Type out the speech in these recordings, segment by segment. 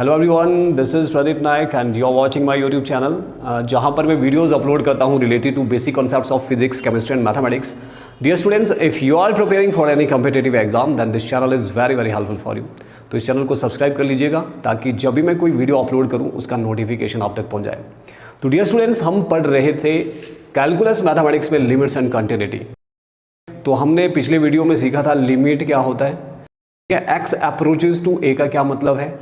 Hello everyone, this is Pradeep Nayak and you are watching my YouTube channel जहां पर मैं videos upload करता हूं related to basic concepts of physics, chemistry and mathematics. Dear students, if you are preparing for any competitive exam then this channel is very very helpful for you. तो इस channel को subscribe कर लीजिएगा ताकि जब भी मैं कोई वीडियो अपलोड करूँ उसका नोटिफिकेशन आप तक पहुँच जाए। तो डियर स्टूडेंट्स, हम पढ़ रहे थे कैलकुलस मैथमेटिक्स में लिमिट्स एंड कंटिन्यूटी। तो हमने पिछले वीडियो में सीखा था लिमिट क्या होता है, एक्स अप्रोचेस टू ए का क्या मतलब है,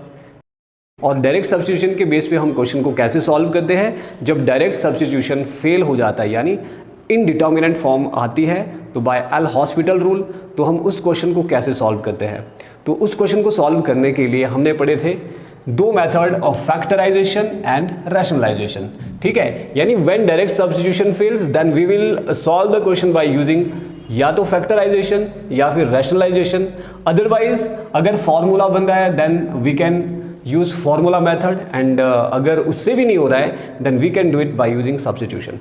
और डायरेक्ट सब्स्टिट्यूशन के बेस पे हम क्वेश्चन को कैसे सॉल्व करते हैं जब डायरेक्ट सब्स्टिट्यूशन फेल हो जाता है, यानी इनडिटर्मिनेंट फॉर्म आती है। तो बाय एल हॉस्पिटल रूल तो हम उस क्वेश्चन को कैसे सॉल्व करते हैं। तो उस क्वेश्चन को सॉल्व करने के लिए हमने पढ़े थे दो method of factorisation and rationalisation. ठीक है, यानी when direct substitution fails then we will solve the question by using या तो फैक्टराइजेशन या फिर रैशनलाइजेशन। अदरवाइज अगर फॉर्मूला बन रहा है then we can use formula method, and अगर उससे भी नहीं हो रहा है then we can do it by using substitution.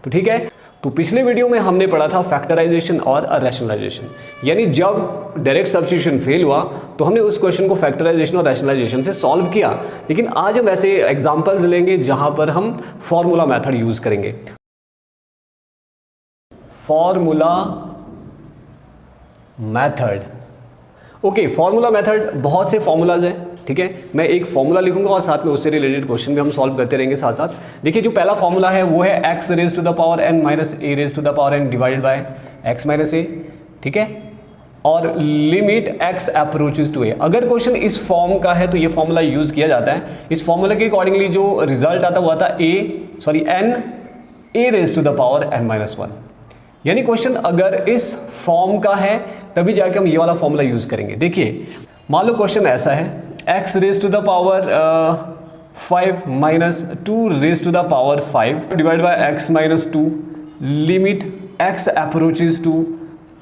तो ठीक है, तो पिछले वीडियो में हमने पढ़ा था फैक्टराइजेशन और रैशनलाइजेशन, यानी जब डायरेक्ट सब्स्टिट्यूशन फेल हुआ तो हमने उस क्वेश्चन को फैक्टराइजेशन और रैशनलाइजेशन से सॉल्व किया। लेकिन आज हम ऐसे एग्जांपल्स लेंगे जहां पर हम फॉर्मूला मेथड यूज करेंगे। Formula method, okay, formula method बहुत से फॉर्मूलाज हैं। ठीक है, मैं एक फॉर्मूला लिखूंगा और साथ में उससे रिलेटेड क्वेश्चन भी हम सॉल्व करते रहेंगे साथ साथ। देखिए, जो पहला फॉर्मूला है वो है x raise to the power n minus a raise to the power n divided by x minus a. ठीक है, और limit x approaches to a. अगर क्वेश्चन इस फॉर्म का है तो ये फॉर्मूला यूज किया जाता है। इस फॉर्मूला के अकॉर्डिंगली जो रिजल्ट आता हुआ था n a raise to the power n minus one. यानी क्वेश्चन अगर इस फॉर्म का है तभी जाके हम ये वाला फॉर्मूला यूज करेंगे। देखिए, मान लो क्वेश्चन ऐसा है x raise to the power 5 minus 2 raise to the power 5 divide by x minus 2 limit x approaches to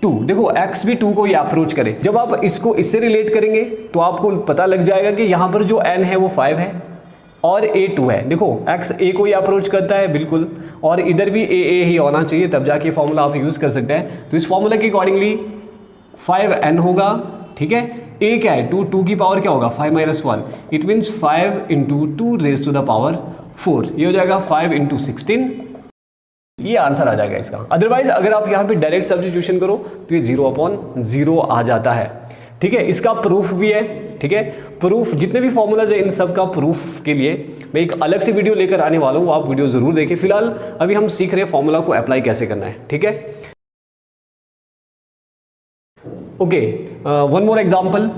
2। देखो, x भी 2 को ये अप्रोच करे। जब आप इसको इससे रिलेट करेंगे तो आपको पता लग जाएगा कि यहाँ पर जो n है वो 5 है और a 2 है। देखो, x a को ही अप्रोच करता है बिल्कुल, और इधर भी a ही होना चाहिए, तब जाके फॉर्मूला आप यूज कर सकते हैं। तो इस फॉर्मूला के अकॉर्डिंगली 5n होगा। ठीक है, a क्या है 2 की पावर क्या होगा 5 minus 1, it means 5 into 2 raise to the power 4। ये हो जाएगा 5 इंटू 16। ये आंसर आ जाएगा इसका। अदरवाइज अगर आप यहाँ पे डायरेक्ट सब्स्टिट्यूशन करो तो ये 0/0 आ जाता है। ठीक है, इसका प्रूफ भी है। ठीक है, प्रूफ जितने भी फॉर्मूलाज है इन सब का प्रूफ के लिए मैं एक अलग से वीडियो लेकर आने वाला हूँ, आप वीडियो जरूर देखें। फिलहाल अभी हम सीख रहे हैं फॉर्मूला को अप्लाई कैसे करना है। ठीक है, ओके, वन मोर एग्जाम्पल।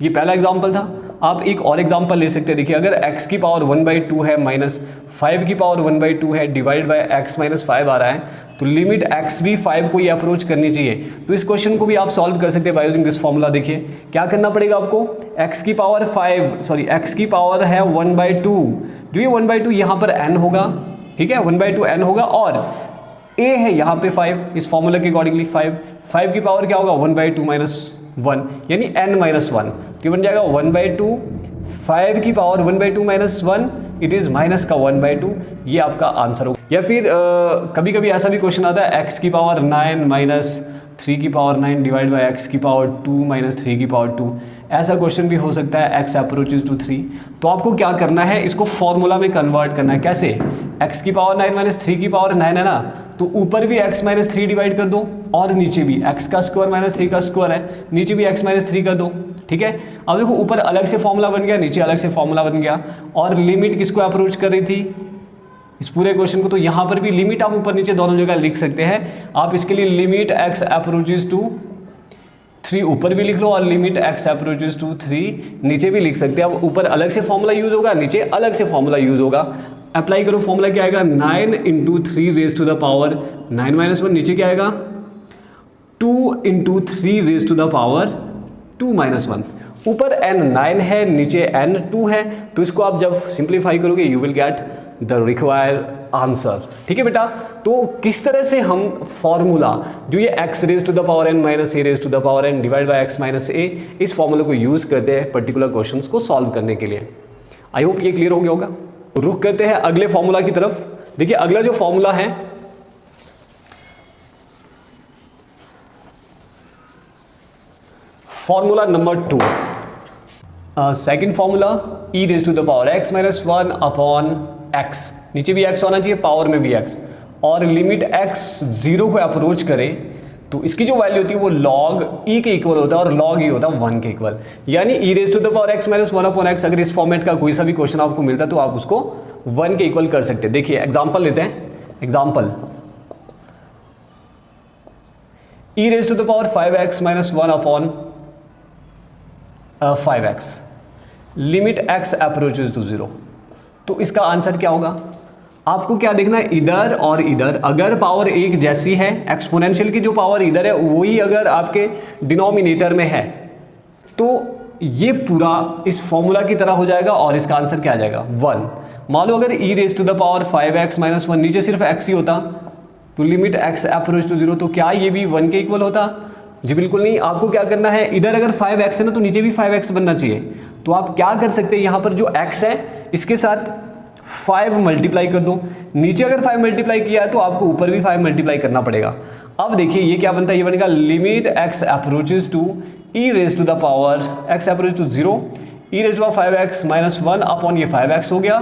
ये पहला एग्जाम्पल था, आप एक और एग्जाम्पल ले सकते हैं। देखिए, अगर x की पावर 1/2 है माइनस 5 की पावर 1/2 है डिवाइड बाय x माइनस 5 आ रहा है, तो लिमिट x भी 5 को ही अप्रोच करनी चाहिए। तो इस क्वेश्चन को भी आप सॉल्व कर सकते हैं बाय यूजिंग दिस फॉर्मूला। देखिए क्या करना पड़ेगा आपको, x की पावर x की पावर है 1/2, जो ये 1/2 यहाँ पर n होगा। ठीक है, 1/2 n होगा, और a है यहाँ पे 5, इस फॉर्मूला के अकॉर्डिंगली 5 की पावर क्या होगा 1/2 माइनस 1, यानी n माइनस 1। तो बन जाएगा 1/2, 5 की power 1/2 minus 1, it is minus का 1/2। ये आपका आंसर होगा। या फिर कभी कभी ऐसा भी क्वेश्चन आता है x की पावर 9 माइनस 3 की पावर 9 डिवाइड बाय x की पावर 2 माइनस 3 की पावर 2। ऐसा क्वेश्चन भी हो सकता है, x अप्रोचेस टू 3। तो आपको क्या करना है, इसको फॉर्मूला में कन्वर्ट करना है। कैसे, x की पावर 9 माइनस 3 की पावर 9 है ना, तो ऊपर भी x माइनस 3 डिवाइड कर दो, और नीचे भी x का स्क्वायर माइनस 3 का स्क्वायर है, नीचे भी x माइनस 3 कर दो। ठीक है, अब देखो ऊपर अलग से फॉर्मूला बन गया, नीचे अलग से फॉर्मूला बन गया, और लिमिट किसको अप्रोच कर रही थी इस पूरे क्वेश्चन को। तो यहाँ पर भी लिमिट आप ऊपर नीचे दोनों जगह लिख सकते हैं। आप इसके लिए लिमिट x अप्रोचेस टू 3 ऊपर भी लिख लो, और लिमिट x अप्रोचेस टू 3 नीचे भी लिख सकते हैं। अब ऊपर अलग से फॉर्मूला यूज होगा, नीचे अलग से फॉर्मूला यूज होगा। अप्लाई करो, फॉर्मूला क्या आएगा 9 into 3 raise to the power 9 minus 1, नीचे क्या आएगा 2 into 3 raise to the power 2 minus 1। ऊपर n 9 है, नीचे n 2 है, तो इसको आप जब सिंप्लीफाई करोगे you will get the required answer. ठीक है बेटा, तो किस तरह से हम फॉर्मूला जो ये x raise to the power n minus a raise to the power n divide by x minus a, इस फॉर्मूला को यूज करते हैं पर्टिकुलर क्वेश्चंस को सॉल्व करने के लिए। आई होप ये क्लियर हो गया होगा। रुक करते हैं अगले फॉर्मूला की तरफ। देखिए, अगला जो फॉर्मूला है formula number 2। Second formula e raise to the power x minus 1 upon x, नीचे भी एक्स होना चाहिए, पावर में भी एक्स, और लिमिट एक्स 0 को अप्रोच करे तो इसकी जो वैल्यू होती है वो लॉग ई के इक्वल होता है और लॉग ई होता है 1 के इक्वल, यानी e raise to the power x minus 1 upon x. अगर इस फॉर्मेट का कोई सा भी क्वेश्चन आपको मिलता है तो आप उसको 1 के इक्वल कर सकते हैं। देखिए एग्जाम्पल लेते हैं, example e raise to the power 5x minus 1 upon 5x, limit x approaches to 0। तो इसका आंसर क्या होगा? आपको क्या देखना है, इधर और इधर अगर पावर एक जैसी है, एक्सपोनेंशियल की जो पावर इधर है वही अगर आपके डिनोमिनेटर में है तो ये पूरा इस फॉर्मूला की तरह हो जाएगा और इसका आंसर क्या आ जाएगा 1। मान लो अगर e raise to the power 5x minus 1 नीचे सिर्फ x ही होता तो लिमिट x अप्रोच टू 0, तो क्या ये भी 1 के इक्वल होता? जी बिल्कुल नहीं। आपको क्या करना है, इधर अगर 5x है ना तो नीचे भी 5x बनना चाहिए। तो आप क्या कर सकते हैं, यहाँ पर जो x है इसके साथ 5 मल्टीप्लाई कर दो, नीचे अगर 5 मल्टीप्लाई किया है तो आपको ऊपर भी 5 मल्टीप्लाई करना पड़ेगा। अब देखिए ये क्या बनता है, ये बनेगा limit x approaches to e raise to the power x approach to 0, e raise to 5x minus 1 upon ये 5x हो गया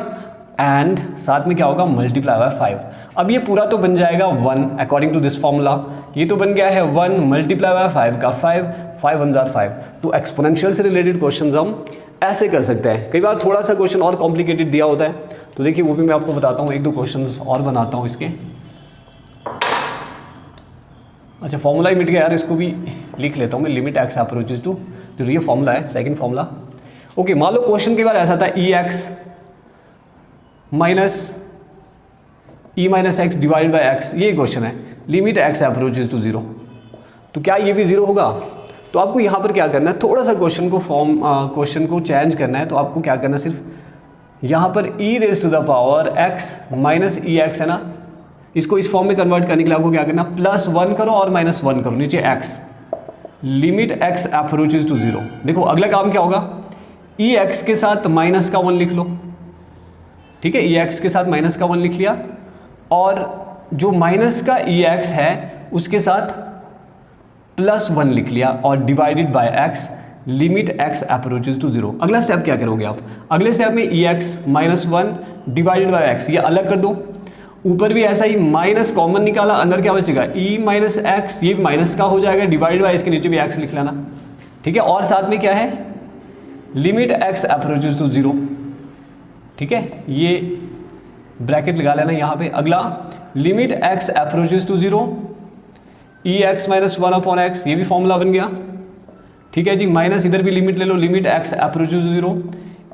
एंड साथ में क्या होगा मल्टीप्लाई बाय 5। अब ये पूरा तो बन जाएगा 1 अकॉर्डिंग टू दिस फॉर्मूला, ये तो बन गया है 1 मल्टीप्लाई बाय 5 का 5 1 जार 5। तो एक्सपोनेंशियल से रिलेटेड क्वेश्चंस हम ऐसे कर सकते हैं। कई बार थोड़ा सा क्वेश्चन और कॉम्प्लिकेटेड दिया होता है तो देखिए वो भी मैं आपको बताता हूँ, 1-2 क्वेश्चंस और बनाता हूँ इसके। अच्छा फॉर्मूला ही मिट गया यार, इसको भी लिख लेता हूँ मैं, लिमिट एक्स अप्रोचेज टू जो ये फॉर्मूला है, सेकंड फॉर्मूला। ओके मान लो क्वेश्चन के बाद ऐसा था e x minus e minus x divide by x, ये क्वेश्चन है, लिमिट एक्स अप्रोचेज टू 0, तो क्या ये भी 0 होगा? तो आपको यहाँ पर क्या करना है, थोड़ा सा क्वेश्चन को चेंज करना है। तो आपको क्या करना है, सिर्फ यहाँ पर e raise to the power x minus e x है ना, इसको इस फॉर्म में कन्वर्ट करने के लिए आपको क्या करना, +1 करो और -1 करो, नीचे x, limit x approaches to 0। देखो अगला काम क्या होगा, ई एक्स के साथ माइनस का 1 लिख लो, ठीक है, ई एक्स के साथ माइनस का 1 लिख लिया और जो माइनस का ई एक्स है उसके साथ +1 लिख लिया और divided by x, limit x approaches to 0। अगला स्टेप क्या करोगे आप, अगले स्टेप में e x -1 divided by x, ये अलग कर दो, ऊपर भी ऐसा ही माइनस कॉमन निकाला, अंदर क्या बचेगा ई माइनस एक्स, ये माइनस का हो जाएगा, डिवाइड बाय इसके नीचे भी एक्स लिख लेना, ठीक है, और साथ में क्या है लिमिट एक्स अप्रोचेज टू 0, ठीक है, ये ब्रैकेट लगा लेना यहाँ पे। अगला limit x approaches to 0, e x minus 1 upon x, ये भी फॉर्मूला बन गया, ठीक है जी, माइनस इधर भी लिमिट ले लो, limit x approaches to 0,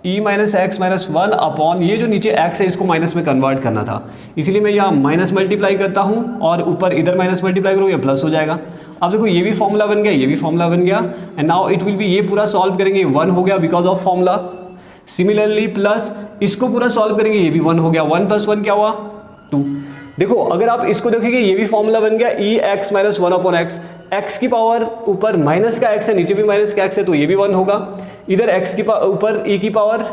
e minus x minus 1 upon ये जो नीचे एक्स है इसको माइनस में कन्वर्ट करना था, इसीलिए मैं यहाँ माइनस मल्टीप्लाई करता हूँ और ऊपर इधर माइनस मल्टीप्लाई करूँ, ये प्लस हो जाएगा। अब देखो ये भी फॉर्मूला बन गया, ये भी फॉर्मूला बन गया and now it will be, ये पूरा सॉल्व करेंगे 1 हो गया because of formula. Similarly plus इसको पूरा सॉल्व करेंगे, ये भी 1 हो गया, 1 + 1 क्या हुआ 2। देखो अगर आप इसको देखेंगे ये भी फॉर्मूला बन गया, e x minus 1 upon x, x की पावर ऊपर माइनस का एक्स है, नीचे भी माइनस का एक्स है तो ये भी 1 होगा, इधर एक्स की ऊपर ई की पावर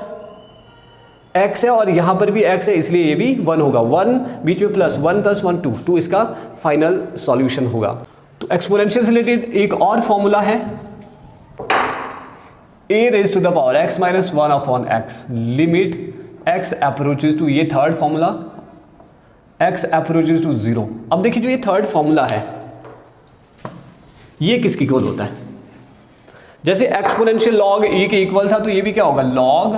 एक्स है और यहाँ पर भी एक्स है इसलिए ये भी 1 होगा, 1 बीच में प्लस 1 + 1 2 इसका फाइनल सॉल्यूशन होगा। तो एक्सपोनेंशियल से रिलेटेड एक और फॉर्मूला है, a raise to the power x minus 1 upon x, limit x approaches to, ये third formula, x approaches to 0। अब देखिए जो ये थर्ड फॉर्मूला है ये किसके इक्वल होता है, जैसे एक्सपोनेंशियल लॉग e के इक्वल था तो ये भी क्या होगा, लॉग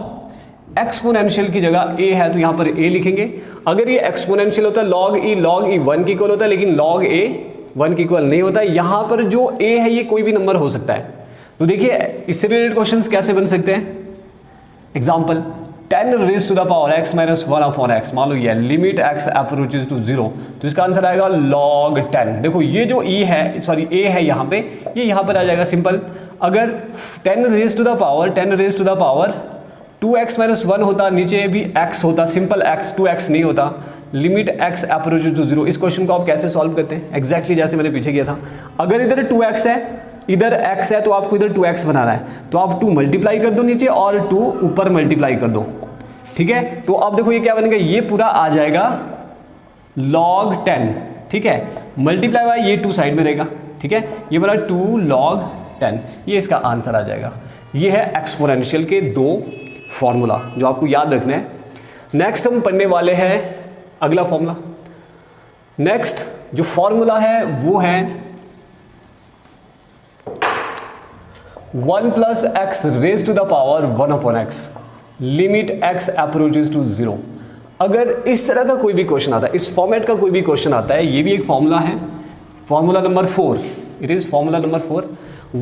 एक्सपोनेंशियल की जगह a है तो यहाँ पर a लिखेंगे। अगर ये एक्सपोनेंशियल होता है लॉग e 1 के इक्वल होता है, लेकिन लॉग a 1 के इक्वल नहीं होता है। यहाँ पर जो a है ये कोई भी नंबर हो सकता है। तो देखिए इससे रिलेटेड क्वेश्चंस कैसे बन सकते हैं, example 10 raise to the power x minus 1 upon x, मान लो ये लिमिट x अप्रोचेज टू 0, तो इसका आंसर आएगा log 10। देखो ये जो e है, सॉरी a है यहाँ पे, ये यहाँ पर आ जाएगा सिंपल। अगर 10 raise to the power 2x minus 1 होता, नीचे भी x होता, सिंपल x, 2x नहीं होता, लिमिट x अप्रोचेज टू 0। इस क्वेश्चन को आप कैसे सॉल्व करते हैं, एग्जैक्टली जैसे मैंने पीछे किया था। अगर इधर 2x है, इधर x है तो आपको इधर 2x बनाना है, तो आप 2 मल्टीप्लाई कर दो नीचे और 2 ऊपर मल्टीप्लाई कर दो, ठीक है। तो अब देखो ये क्या बनेगा, ये पूरा आ जाएगा log 10, ठीक है, मल्टीप्लाई बाय ये 2 साइड में रहेगा, ठीक है, ये बना 2 log 10, ये इसका आंसर आ जाएगा। ये है एक्सपोनेंशियल के दो फॉर्मूला जो आपको याद रखना है। नेक्स्ट हम पढ़ने वाले हैं अगला फॉर्मूला। नेक्स्ट जो फॉर्मूला है वो है 1 + x raised to the power 1/x limit x approaches to 0। अगर इस तरह का कोई भी क्वेश्चन आता है, इस फॉर्मेट का कोई भी क्वेश्चन आता है, ये भी एक फॉर्मूला है, formula number 4, it is formula number 4,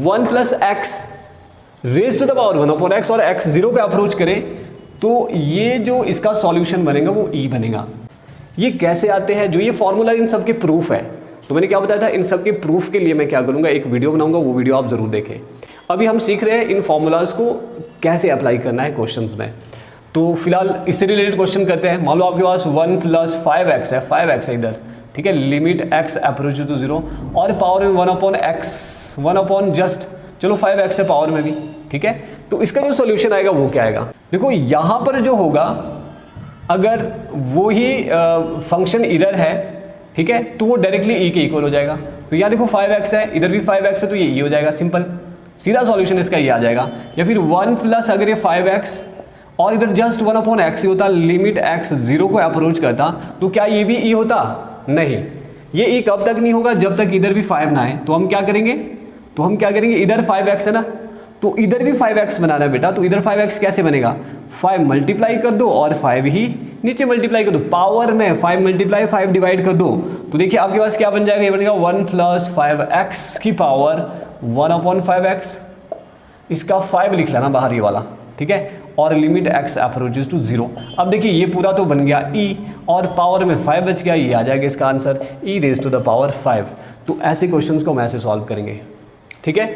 1 + x raise to the power 1/x और x 0 को अप्रोच करे तो ये जो इसका सॉल्यूशन बनेगा वो e बनेगा। ये कैसे आते हैं? जो ये फॉर्मूला इन सब के प्रूफ है, तो मैंने क्या बताया था, इन सब के प्रूफ के लिए मैं क्या करूंगा, एक वीडियो बनाऊंगा, वो वीडियो आप जरूर देखें। अभी हम सीख रहे हैं इन फॉर्मूलाज को कैसे अप्लाई करना है क्वेश्चंस में। तो फिलहाल इससे रिलेटेड क्वेश्चन करते हैं। मान लो आपके पास 1 + 5x है, 5x है इधर, ठीक है, लिमिट x अप्रोच टू 0 और पावर में 1/x, 1 जस्ट चलो 5x है पावर में भी, ठीक है। तो इसका जो सॉल्यूशन आएगा वो क्या आएगा? देखो यहां पर जो होगा, अगर वो ही फंक्शन इधर है, ठीक है, तो वो डायरेक्टली e के इक्वल हो जाएगा। तो यहाँ देखो 5x है, इधर भी 5x है, तो ये e हो जाएगा, सिंपल सीधा सॉल्यूशन इसका ये आ जाएगा। या फिर 1 + अगर ये 5x और इधर जस्ट 1/x ही होता, लिमिट x 0 को अप्रोच करता, तो क्या ये भी e होता? नहीं, ये e कब तक नहीं होगा, जब तक इधर भी 5 ना आए। तो हम क्या करेंगे, इधर 5x है ना, तो इधर भी 5x बनाना है बेटा। तो इधर 5x कैसे बनेगा, 5 मल्टीप्लाई कर दो और 5 ही नीचे मल्टीप्लाई कर दो, पावर में 5 × 5 डिवाइड कर दो। तो देखिए आपके पास क्या बन जाएगा, ये बनेगा 1 + 5x की पावर 1/5x, इसका 5 लिख लेना बाहर ये वाला, ठीक है, और लिमिट x अप्रोचेस टू 0। अब देखिए ये पूरा तो बन गया e और पावर में 5 बच गया, ये आ जाएगा इसका आंसर e⁻⁵ 5। तो ऐसे क्वेश्चंस को हम ऐसे सॉल्व करेंगे, ठीक है।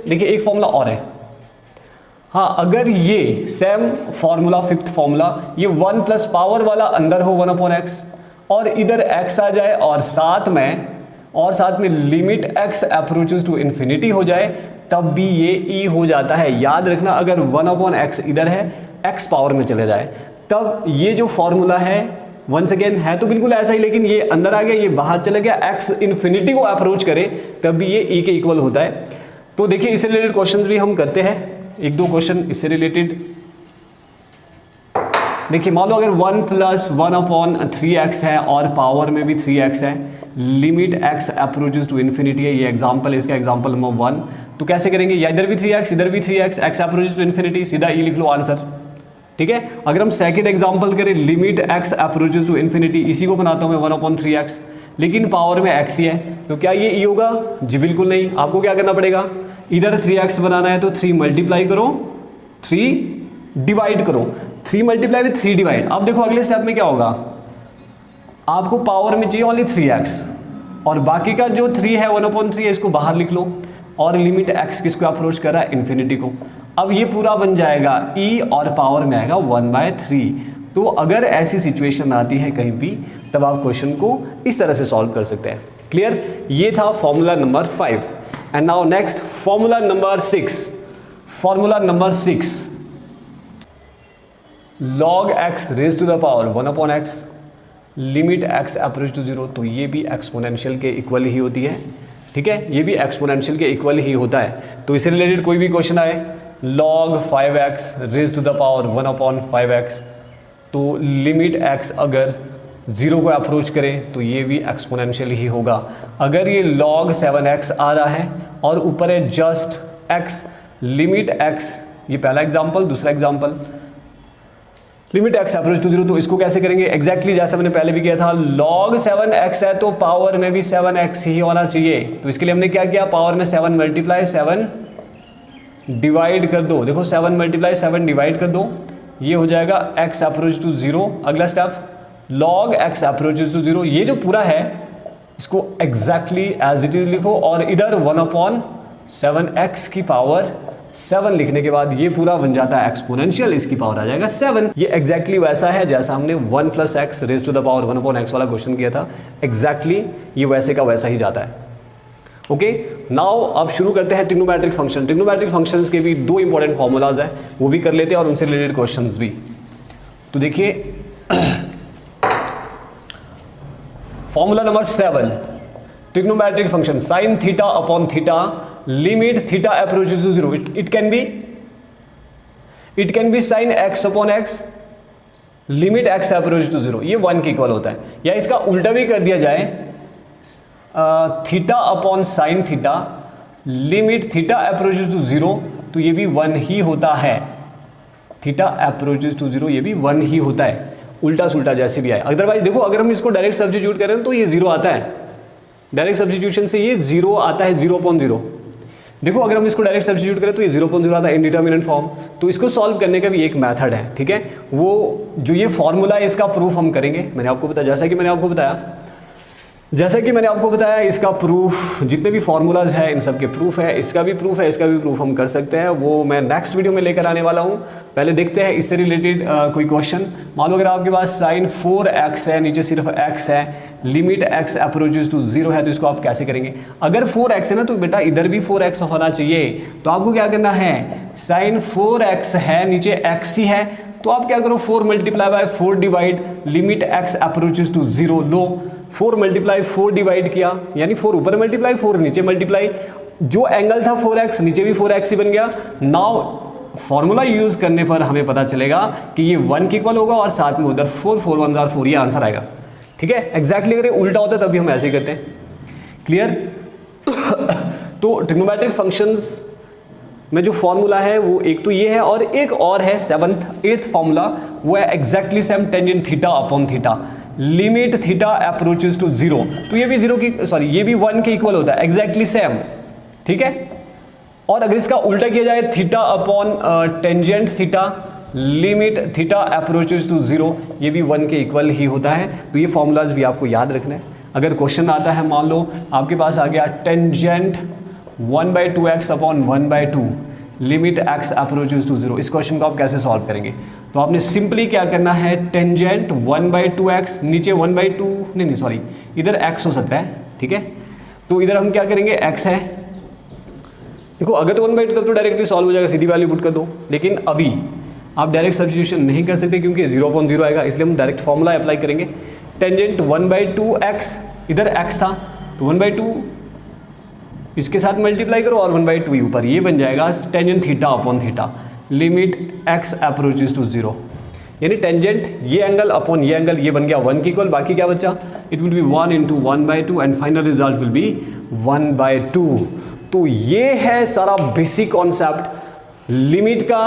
देखिए एक फॉर्मूला और है, हाँ, अगर ये सेम फॉर्मूला, 5th फॉर्मूला, ये 1 + पावर वाला अंदर हो 1/x और इधर x आ जाए और साथ में limit x approaches to infinity हो जाए, तब भी ये e हो जाता है। याद रखना, अगर 1/x इधर है, x पावर में चले जाए, तब ये जो फॉर्मूला है वंस अगेन है तो बिल्कुल ऐसा ही, लेकिन ये अंदर आ गया, ये बाहर चला गया, x इन्फिनिटी को अप्रोच करे तब भी ये e के इक्वल होता है। तो देखिए इससे रिलेटेड क्वेश्चन भी हम करते हैं, 1-2 क्वेश्चन इससे रिलेटेड। देखिए मान लो अगर 1 + 1/3x है और पावर में भी 3x है, limit x approaches to infinity है, ये एग्जांपल है, इसका एग्जांपल नंबर 1। तो कैसे करेंगे, या इधर भी 3x, इधर भी 3x, x approaches to infinity, सीधा e लिख लो आंसर, ठीक है। अगर हम सेकंड एग्जांपल करें, limit x approaches to infinity, इसी को बनाता हूं मैं 1/3x, लेकिन पावर में x ही है, तो क्या ये e होगा? जी बिल्कुल नहीं। आपको क्या करना पड़ेगा, इधर 3x बनाना है तो 3 मल्टीप्लाई करो, 3 डिवाइड करो, 3 मल्टीप्लाई विद 3 डिवाइड। अब देखो अगले स्टेप में क्या होगा, आपको पावर में चाहिए ओनली 3x और बाकी का जो 3 है 1/3 है, इसको बाहर लिख लो और लिमिट x किसको अप्रोच कर रहा है, इन्फिनिटी को। अब ये पूरा बन जाएगा e और पावर में आएगा 1/3। तो अगर ऐसी सिचुएशन आती है कहीं भी, तब आप क्वेश्चन को इस तरह से सॉल्व कर सकते हैं। क्लियर? ये था formula number 5। And now next formula number 6। Formula number 6, log x raise to the power 1/x limit x approach to 0। तो ये भी एक्सपोनेंशियल के इक्वल ही होती है, ठीक है, ये भी एक्सपोनेंशियल के इक्वल ही होता है। तो इससे रिलेटेड कोई भी क्वेश्चन आए, log 5x raise to the power 1/5x, तो लिमिट x अगर 0 को अप्रोच करे तो ये भी एक्सपोनेंशियल ही होगा। अगर ये log 7x आ रहा है और ऊपर है जस्ट x, लिमिट x, ये पहला एग्जाम्पल। दूसरा example, limit x approach to 0, तो इसको कैसे करेंगे, एग्जैक्टली जैसा मैंने पहले भी किया था। log 7x है तो पावर में भी 7x ही होना चाहिए। तो इसके लिए हमने क्या किया, पावर में 7 मल्टीप्लाई 7 डिवाइड कर दो। देखो 7 मल्टीप्लाई 7 डिवाइड कर दो, ये हो जाएगा x अप्रोच टू 0। अगला step, log x approaches to 0। ये जो पूरा है इसको एग्जैक्टली एज इट इज लिखो और इधर 1/7x की पावर 7 लिखने के बाद ये पूरा बन जाता है एक्सपोनेंशियल, इसकी पावर आ जाएगा 7। ये एग्जैक्टली वैसा है जैसा हमने 1 + x raise to the power 1/x वाला क्वेश्चन किया था, एग्जैक्टली ये वैसे का वैसा ही जाता है। ओके, नाउ अब शुरू करते हैं ट्रिग्नोमेट्रिक फंक्शन। ट्रिग्नोमेट्रिक फंक्शंस के भी 2 इंपॉर्टेंट फॉर्मूलाज हैं, वो भी कर लेते हैं और उनसे रिलेटेड क्वेश्चंस भी। तो देखिए formula number 7, trigonometric function sin θ/θ limit θ approaches to 0। It can be it can be sine x upon x limit x approach to 0, ये 1 के इक्वल होता है। या इसका उल्टा भी कर दिया जाए, theta upon sine theta limit theta approaches to 0, तो ये भी 1 ही होता है। थीटा अप्रोचेस टू 0 ये भी 1 ही होता है, उल्टा सुल्टा जैसे भी आए। अदरवाइज देखो, अगर हम इसको डायरेक्ट सब्स्टिट्यूट करें तो ये 0 आता है, डायरेक्ट सब्स्टिट्यूशन से ये 0 आता है, 0.0। देखो अगर हम इसको डायरेक्ट सब्स्टिट्यूट करें तो ये 0.0 आता है, इनडिटर्मिनेंट फॉर्म। तो इसको सॉल्व करने का भी एक मेथड है, ठीक है। वो जो ये फॉर्मूला है इसका प्रूफ हम करेंगे। मैंने आपको बताया, जैसा कि मैंने आपको बताया इसका प्रूफ, जितने भी फार्मूलाज है इन सब के प्रूफ है, इसका भी प्रूफ है, इसका भी प्रूफ हम कर सकते हैं। वो मैं नेक्स्ट वीडियो में लेकर आने वाला हूँ। पहले देखते हैं इससे रिलेटेड कोई क्वेश्चन। मान लो अगर आपके पास साइन 4x है, नीचे सिर्फ x है, लिमिट x अप्रोचेस टू 0 है, तो इसको आप कैसे करेंगे? अगर 4x है ना तो बेटा इधर भी 4x होना चाहिए। तो आपको क्या करना है, साइन 4x है, नीचे x ही है, तो आप क्या करो, 4 multiply by 4 divide limit x approaches to 0 लो। 4 मल्टीप्लाई 4 डिवाइड किया, यानी 4 ऊपर मल्टीप्लाई 4 नीचे मल्टीप्लाई, जो एंगल था 4x नीचे भी 4x ही बन गया। नाउ फॉर्मूला यूज करने पर हमें पता चलेगा कि ये 1 के इक्वल होगा और साथ में उधर 4 4 1 जार 4, ये आंसर आएगा, ठीक है। एग्जैक्टली अगर उल्टा होता है तभी हम ऐसे ही करते हैं। क्लियर? तो ट्रिग्नोमेट्रिक फंक्शंस में जो फॉर्मूला है वो एक तो ये है, और एक और है 7th 8th फॉर्मूला, वो है exactly same tangent theta upon theta limit theta approaches to 0। तो ये भी 0 की, सॉरी ये भी 1 के इक्वल होता है, एग्जैक्टली सेम, ठीक है। और अगर इसका उल्टा किया जाए, theta upon tangent theta limit theta approaches to 0, ये भी 1 के इक्वल ही होता है। तो ये फॉर्मूलाज भी आपको याद रखना है। अगर क्वेश्चन आता है, मान लो आपके पास आ गया tangent 1/2x upon 1/2 limit x approaches to 0, इस क्वेश्चन को आप कैसे सॉल्व करेंगे? तो आपने सिंपली क्या करना है, टेंजेंट 1/2x, नीचे 1/2 नहीं सॉरी इधर x हो सकता है, ठीक है। तो इधर हम क्या करेंगे, x है, देखो अगर तो 1/2 तब तो डायरेक्टली सॉल्व हो जाएगा, सीधी वैल्यू पुट कर दो। लेकिन अभी आप डायरेक्ट सब्स्टिट्यूशन नहीं कर सकते क्योंकि 0.0 आएगा, इसलिए हम डायरेक्ट फॉर्मूला अप्लाई करेंगे। टेंजेंट 1/2x, इधर x था तो 1/2 इसके साथ मल्टीप्लाई करो और 1/2 ऊपर, ये बन जाएगा tangent theta upon theta limit x approaches to 0, यानी टेंजेंट ये एंगल अपॉन ये एंगल, ये बन गया 1 के इक्वल। बाकी क्या बचा, it will be 1 × 1/2 and final result will be 1/2। तो ये है सारा बेसिक कॉन्सेप्ट लिमिट का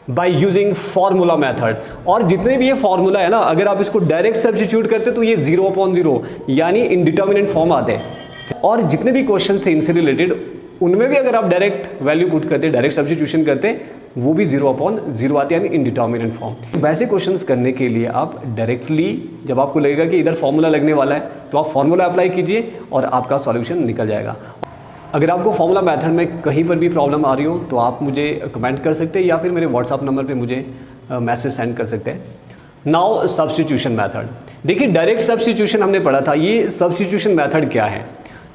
बाय यूजिंग फॉर्मूला मेथड। और जितने भी ये फॉर्मूला है ना, अगर आप इसको डायरेक्ट सब्स्टिट्यूट करते तो ये 0/0 यानी इनडिटर्मिनेंट फॉर्म आते हैं। और जितने भी क्वेश्चन थे इनसे रिलेटेड, उनमें भी अगर आप डायरेक्ट वैल्यू पुट करते, डायरेक्ट सब्स्टिट्यूशन करते, वो भी 0/0 आते यानी इनडिटर्मिनेंट फॉर्म। वैसे क्वेश्चंस करने के लिए आप डायरेक्टली, जब आपको लगेगा कि इधर फॉर्मूला लगने वाला है, तो आप फॉर्मूला अप्लाई कीजिए और आपका सॉल्यूशन निकल जाएगा। अगर आपको फॉर्मूला मेथड में कहीं पर भी प्रॉब्लम आ रही हो तो आप मुझे कमेंट कर सकते हैं या फिर मेरे व्हाट्सअप नंबर पे मुझे मैसेज सेंड कर सकते हैं। नाउ सब्स्टिट्यूशन मेथड, देखिए डायरेक्ट सब्स्टिट्यूशन हमने पढ़ा था, ये सब्स्टिट्यूशन मेथड क्या है?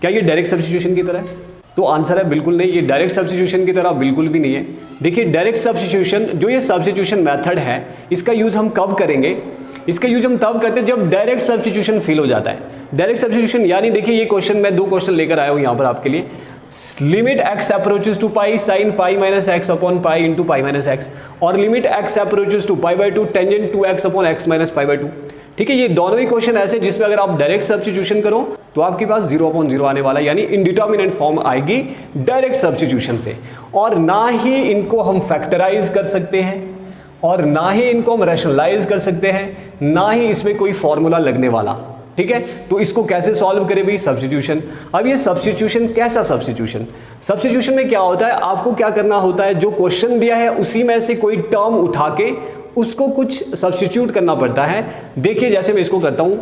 क्या ये डायरेक्ट सब्स्टिट्यूशन की तरह है? तो आंसर है बिल्कुल नहीं, ये डायरेक्ट सब्स्टिट्यूशन की तरह बिल्कुल भी नहीं है। देखिए डायरेक्ट सब्स्टिट्यूशन, जो ये सब्स्टिट्यूशन मेथड है, इसका यूज़ हम कब करेंगे? इसका यूज हम तब करते हैं जब डायरेक्ट सब्स्टिट्यूशन फेल हो जाता है। डायरेक्ट सब्स्टिट्यूशन यानी देखिए ये क्वेश्चन, मैं 2 क्वेश्चन लेकर आया हूँ यहाँ पर आपके लिए। Limit x approaches to pi sine pi minus x upon pi into pi minus x, और लिमिट x अप्रोचेस टू पाई/2 tangent 2x upon x minus पाई/2। ठीक है, ये दोनों ही क्वेश्चन ऐसे जिसमें अगर आप डायरेक्ट सब्स्टिट्यूशन करो तो आपके पास 0/0 आने वाला, यानी इनडिटर्मिनेंट फॉर्म आएगी डायरेक्ट सब्स्टिट्यूशन से। और ना ही इनको हम फैक्टराइज कर सकते हैं और ना ही इनको हम रैशनलाइज कर सकते हैं, ना ही इसमें कोई फॉर्मूला लगने वाला। ठीक है, तो इसको कैसे सॉल्व करें भाई? सब्स्टिट्यूशन। अब ये सब्स्टिट्यूशन कैसा सब्स्टिट्यूशन? सब्स्टिट्यूशन में क्या होता है, आपको क्या करना होता है, जो क्वेश्चन दिया है उसी में से कोई टर्म उठा के उसको कुछ सब्स्टिट्यूट करना पड़ता है। देखिए जैसे मैं इसको करता हूं,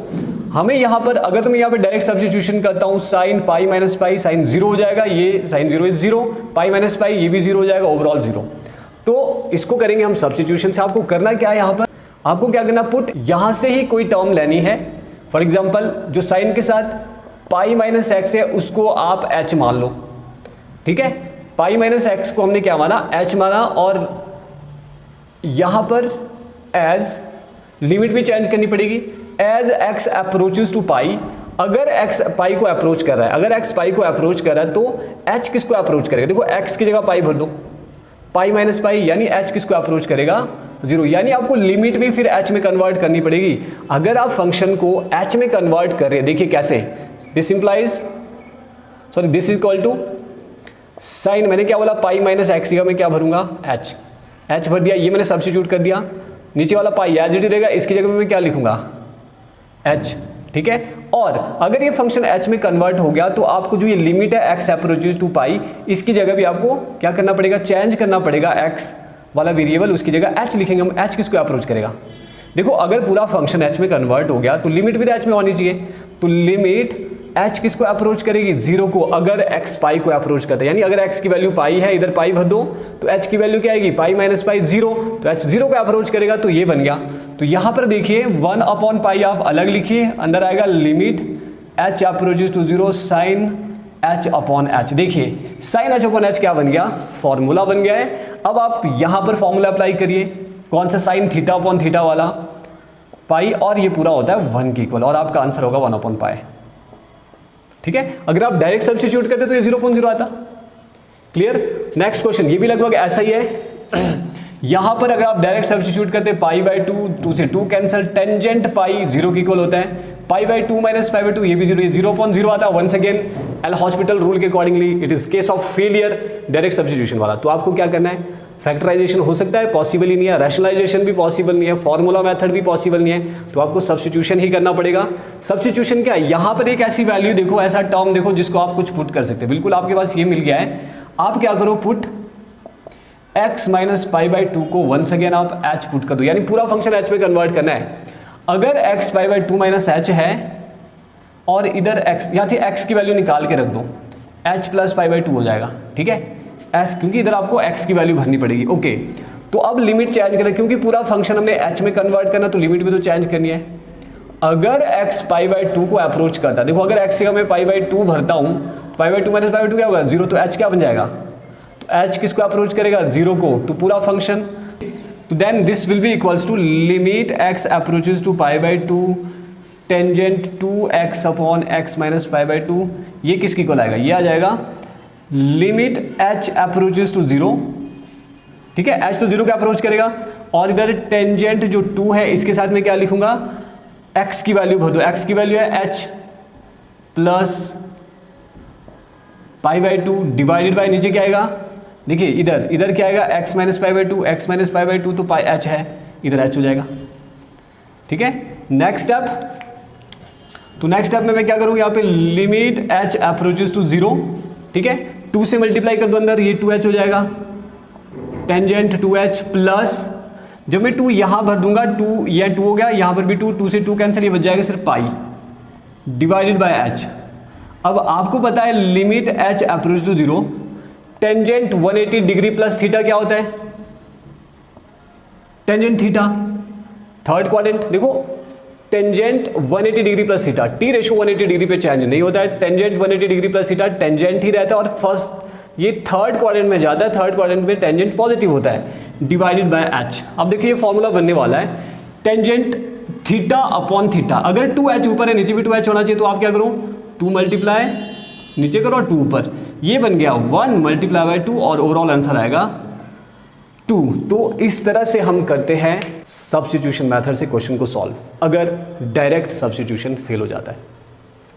हमें यहां पर अगर तो मैं यहां पर डायरेक्ट सब्स्टिट्यूशन करता हूं, sine pi minus pi, sine 0 हो जाएगा, ये sine 0 is 0, pi minus pi ये भी 0 हो जाएगा, ओवरऑल 0। तो इसको करेंगे हम सब्स्टिट्यूशन से। आपको करना क्या है, यहां पर आपको क्या करना, पुट यहां से ही कोई टर्म लेनी है। फॉर एग्जाम्पल जो साइन के साथ पाई माइनस एक्स है उसको आप एच मान लो। ठीक है, पाई माइनस एक्स को हमने क्या माना, एच माना, और यहां पर एज लिमिट भी चेंज करनी पड़ेगी, एज एक्स अप्रोचेस टू पाई। अगर एक्स पाई को अप्रोच कर रहा है, अगर एक्स पाई को अप्रोच कर रहा है तो एच किसको अप्रोच करेगा? देखो एक्स की जगह पाई भर दो, पाई माइनस पाई, यानी एच किसको अप्रोच करेगा, 0, यानी आपको लिमिट भी फिर एच में कन्वर्ट करनी पड़ेगी। अगर आप फंक्शन को एच में कन्वर्ट कर रहे हैं, देखिए कैसे, this is equal to sine, मैंने क्या बोला, पाई माइनस एक्स, मैं क्या भरूंगा, एच भर दिया, ये मैंने सब्स्टिट्यूट कर दिया, नीचे वाला पाई एज इट रहेगा, इसकी जगह मैं क्या लिखूंगा, एच, ठीक है। और अगर ये फंक्शन एच में कन्वर्ट हो गया तो आपको जो ये लिमिट है एक्स अप्रोचेस टू पाई, इसकी जगह भी आपको क्या करना पड़ेगा, चेंज करना पड़ेगा, एक्स वाला वेरिएबल उसकी जगह एच लिखेंगे हम, एच किसको अप्रोच करेगा। देखो अगर पूरा फंक्शन एच में कन्वर्ट हो गया तो लिमिट भी तो एच में होनी चाहिए, तो लिमिट एच किसको अप्रोच करेगी, 0 को, अगर एक्स पाई को अप्रोच करता है, यानी अगर एक्स की वैल्यू पाई है, इधर पाई भर दो तो एच की वैल्यू क्या आएगी, पाई माइनस पाई 0, तो एच 0 को अप्रोच करेगा, तो ये बन गया। तो यहां पर देखिए 1/पाई आप अलग लिखिए, अंदर आएगा limit H approaches to 0 sine H upon H. देखिए साइन एच अपॉन एच क्या बन गया, फॉर्मूला बन गया है। अब आप यहां पर फॉर्मूला अप्लाई करिए, कौन सा, साइन थीटा अपॉन थीटा वाला, पाई, और ये पूरा होता है 1 के इक्वल, और आपका आंसर होगा 1/पाई, ठीक है। अगर आप डायरेक्ट सब्स्टिट्यूट करते तो ये 0.0 आता। क्लियर। नेक्स्ट क्वेश्चन, ये भी लगभग ऐसा ही है। यहां पर अगर आप डायरेक्ट सब्स्टिट्यूट करते पाई बाई 2 से 2 कैंसिल, टेंजेंट पाई 0 के इक्वल होता है, pi by 2 minus pi by 2 ये भी 0, ये 0.0 आता है। Once again L'Hospital rule के accordingly it is case of failure direct substitution वाला। तो आपको क्या करना है, फैक्टराइजेशन हो सकता है, पॉसिबल ही नहीं है, रैशनलाइजेशन भी पॉसिबल नहीं है, फॉर्मूला मेथड भी पॉसिबल नहीं है, तो आपको सब्स्टिट्यूशन ही करना पड़ेगा। सब्स्टिट्यूशन क्या है, यहां पर एक ऐसी वैल्यू देखो, ऐसा टर्म देखो जिसको आप कुछ पुट कर सकते हैं, बिल्कुल आपके पास ये मिल गया है, आप क्या करो, put x minus pi by 2 को वंस अगेन आप h पुट कर दो, यानी पूरा फंक्शन h में कन्वर्ट करना है। अगर x pi by 2 minus h है और इधर x, यहाँ थी x की वैल्यू निकाल के रख दो, h प्लस पाई बाई 2 हो जाएगा, ठीक है, s, क्योंकि इधर आपको x की वैल्यू भरनी पड़ेगी। ओके, तो अब लिमिट चेंज करें, क्योंकि पूरा फंक्शन हमने h में कन्वर्ट करना, तो लिमिट भी तो चेंज करनी है। अगर x पाई बाई 2 को अप्रोच करता, देखो अगर x से मैं पाई बाई 2 भरता हूँ, पाई बाई 2 माइनस पाई बाई 2 क्या होगा, 0, तो h क्या बन जाएगा, h किसको अप्रोच करेगा, 0 को, तो पूरा फंक्शन, तो then this will be equals to limit x approaches to pi by 2 tangent 2x upon x minus pi by 2, ये किसकी इक्वल आएगा, ये आ जाएगा लिमिट h अप्रोचेस टू 0, ठीक है, h तो 0 का अप्रोच करेगा, और इधर टेंजेंट जो 2 है इसके साथ में क्या लिखूंगा, x की वैल्यू भर दो, x की वैल्यू है h plus pi by 2 divided by नीचे क्या आएगा, देखिए इधर क्या आएगा, x minus pi by 2, x minus pi by 2 तो पाई h है, इधर h हो जाएगा, ठीक है। नेक्स्ट स्टेप, तो नेक्स्ट स्टेप में मैं क्या करूँ, यहाँ पे लिमिट h अप्रोचेस टू 0, ठीक है, 2 से मल्टीप्लाई कर दो अंदर, ये 2h हो जाएगा, टेंजेंट 2h प्लस, जब मैं 2 यहाँ भर दूंगा, 2 यह 2 हो गया, यहाँ पर भी 2 से 2 कैंसिल, ये बच जाएगा सिर्फ पाई डिवाइडेड बाय h। अब आपको पता है limit h approach to 0, tangent 180 degree plus theta क्या होता है, टेंजेंट थीटा, थर्ड क्वाड्रेंट, देखो tangent 180 degree plus theta, T ratio 180 degree पे चेंज नहीं होता है, tangent 180 degree plus theta tangent ही रहता है, और फर्स्ट ये थर्ड क्वाड्रेंट में जाता है, थर्ड क्वाड्रेंट में टेंजेंट पॉजिटिव होता है, डिवाइडेड बाय h। अब देखिए ये फॉर्मूला बनने वाला है, टेंजेंट थीटा अपॉन थीटा, अगर 2h ऊपर है नीचे भी 2h होना चाहिए, तो आप क्या करो, 2 मल्टीप्लाई नीचे करो और 2 ऊपर, ये बन गया 1 मल्टीप्लाई बाय 2, और ओवरऑल आंसर आएगा 2। तो इस तरह से हम करते हैं सब्स्टिट्यूशन मेथड से क्वेश्चन को सॉल्व, अगर डायरेक्ट सब्स्टिट्यूशन फेल हो जाता है।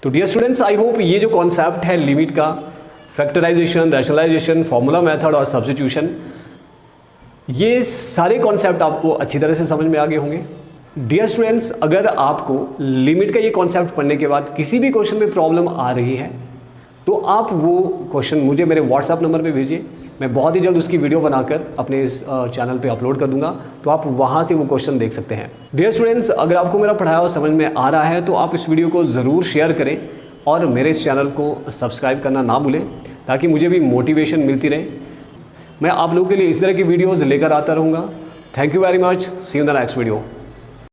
तो डियर स्टूडेंट्स, आई होप ये जो कॉन्सेप्ट है लिमिट का, फैक्टराइजेशन, रैशनलाइजेशन, फॉर्मूला मेथड और सब्स्टिट्यूशन, ये सारे कॉन्सेप्ट आपको अच्छी तरह से समझ में आ गए होंगे। डियर स्टूडेंट्स, अगर आपको लिमिट का ये कॉन्सेप्ट पढ़ने के बाद किसी भी क्वेश्चन में प्रॉब्लम आ रही है, तो आप वो क्वेश्चन मुझे मेरे व्हाट्सएप नंबर पे भेजिए, मैं बहुत ही जल्द उसकी वीडियो बनाकर अपने इस चैनल पे अपलोड कर दूंगा, तो आप वहाँ से वो क्वेश्चन देख सकते हैं। डियर स्टूडेंट्स, अगर आपको मेरा पढ़ाया हुआ समझ में आ रहा है तो आप इस वीडियो को ज़रूर शेयर करें और मेरे इस चैनल को सब्सक्राइब करना ना भूलें, ताकि मुझे भी मोटिवेशन मिलती रहे। मैं आप लोगों के लिए इस तरह की वीडियोज़ लेकर आता रहूँगा। Thank you very much, see you in the next video.